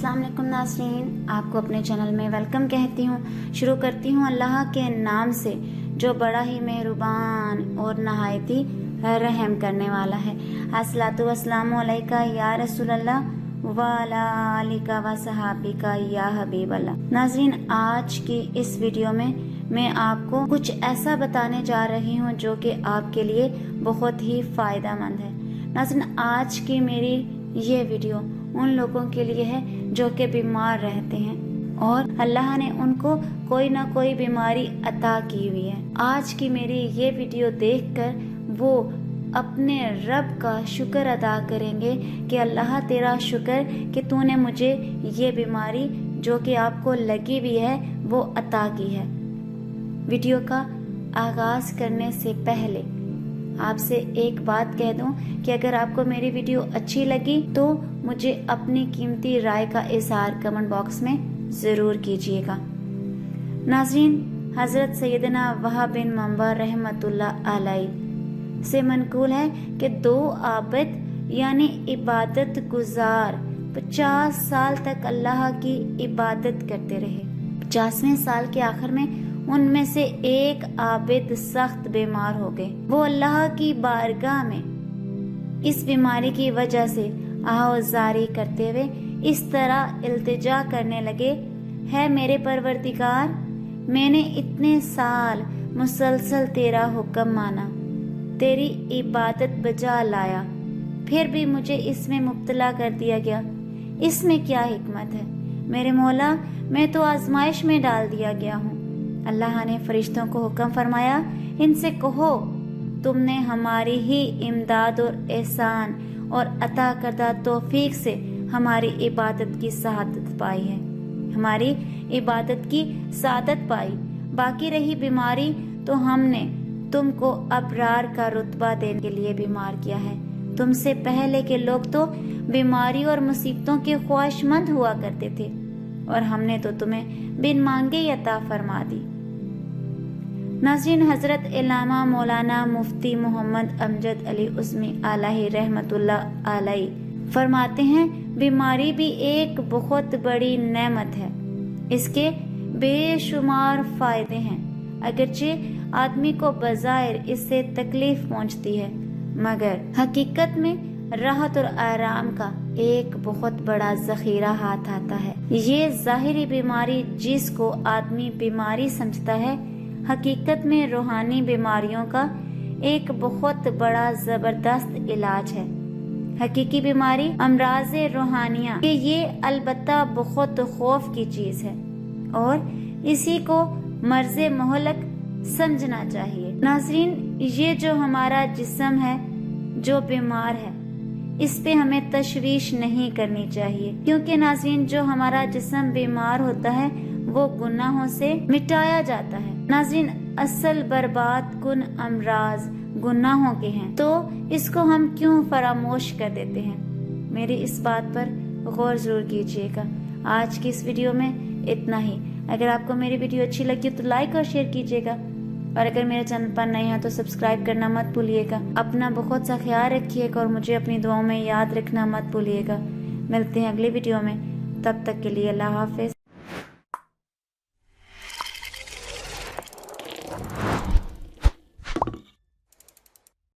अस्सलाम वालेकुम नाज़रीन, आपको अपने चैनल में वेलकम कहती हूँ। शुरू करती हूँ अल्लाह के नाम से जो बड़ा ही मेहरबान और नहायती रहम करने वाला है। अस्सलातु वस्सलामु अलैका या रसूल अल्लाह व अला आलिका व सहाबिका या हबीब अल्लाह। नाज़रीन, आज की इस वीडियो में मैं आपको कुछ ऐसा बताने जा रही हूँ जो कि आपके लिए बहुत ही फ़ायदेमंद है। नाज़रीन, आज की मेरी ये वीडियो उन लोगों के लिए है जो कि बीमार रहते हैं और अल्लाह ने उनको कोई ना कोई बीमारी अता की हुई है। आज की मेरी ये वीडियो देखकर वो अपने रब का शुक्र अदा करेंगे कि अल्लाह तेरा शुक्र कि तूने मुझे ये बीमारी जो कि आपको लगी हुई है वो अता की है। वीडियो का आगाज़ करने से पहले आपसे एक बात कह दूं कि अगर आपको मेरी वीडियो अच्छी लगी तो मुझे अपनी कीमती राय का इज़हार कमेंट बॉक्स में ज़रूर कीजिएगा। नाज़रीन, हज़रत सैयदना वहाब बिन मंबा रहमतुल्लाह अलैह से मनकूल है कि दो आबिद यानी इबादत गुजार 50 साल तक अल्लाह की इबादत करते रहे। 50वें साल के आखिर में उनमें से एक आबिद सख्त बीमार हो गए। वो अल्लाह की बारगाह में इस बीमारी की वजह से आहोजारी करते हुए इस तरह इल्तिजा करने लगे, है मेरे परवरदिगार, मैंने इतने साल मुसलसल तेरा हुक्म माना, तेरी इबादत बजा लाया, फिर भी मुझे इसमें मुब्तला कर दिया गया। इसमें क्या हिकमत है? मेरे मौला, मैं तो आजमाइश में डाल दिया गया हूँ। अल्लाह ने फरिश्तों को हुक्म फरमाया, इनसे कहो तुमने हमारी ही इमदाद और एहसान और अता करदा तौफीक से हमारी इबादत की सआदत पाई है, हमारी इबादत की सआदत पाई। बाकी रही बीमारी तो हमने तुमको अबरार का रुतबा देने के लिए बीमार किया है। तुमसे पहले के लोग तो बीमारी और मुसीबतों के ख्वाहिशमंद हुआ करते थे और हमने तो तुम्हें बिन मांगे ही अता फरमा दी। नाज़रीन, हज़रत इल्लामा मौलाना मुफ्ती मोहम्मद अमजद अली उज़्मी अलैहि रहमतुल्लाह अलैहि फरमाते हैं, बीमारी भी एक बहुत बड़ी नेमत है। इसके बेशुमार फायदे हैं। अगरचे आदमी को बज़ाहिर इससे तकलीफ पहुंचती है, मगर हकीकत में राहत और आराम का एक बहुत बड़ा जखीरा हाथ आता है। ये ज़ाहिरी बीमारी जिसको आदमी बीमारी समझता है, हकीकत में रूहानी बीमारियों का एक बहुत बड़ा जबरदस्त इलाज है। हकीकी बीमारी अमराज़े रूहानिया कि ये अलबत्ता बहुत खौफ की चीज है और इसी को मर्ज़े मोहलक समझना चाहिए। नाज़रीन, ये जो हमारा जिस्म है जो बीमार है, इस पे हमें तशवीश नहीं करनी चाहिए, क्योंकि नाज़रीन जो हमारा जिस्म बीमार होता है वो गुनाहों से मिटाया जाता है। नाज़रीन, असल बर्बाद कुन अमराज गुनाहों के हैं, तो इसको हम क्यों फरामोश कर देते हैं? मेरी इस बात पर गौर जरूर कीजिएगा। आज की इस वीडियो में इतना ही। अगर आपको मेरी वीडियो अच्छी लगी तो लाइक और शेयर कीजिएगा और अगर मेरे चैनल पर नए हैं तो सब्सक्राइब करना मत भूलिएगा। अपना बहुत सा ख्याल रखिएगा और मुझे अपनी दुआओं में याद रखना मत भूलिएगा। मिलते हैं अगली वीडियो में, तब तक के लिए अल्लाह हाफिज।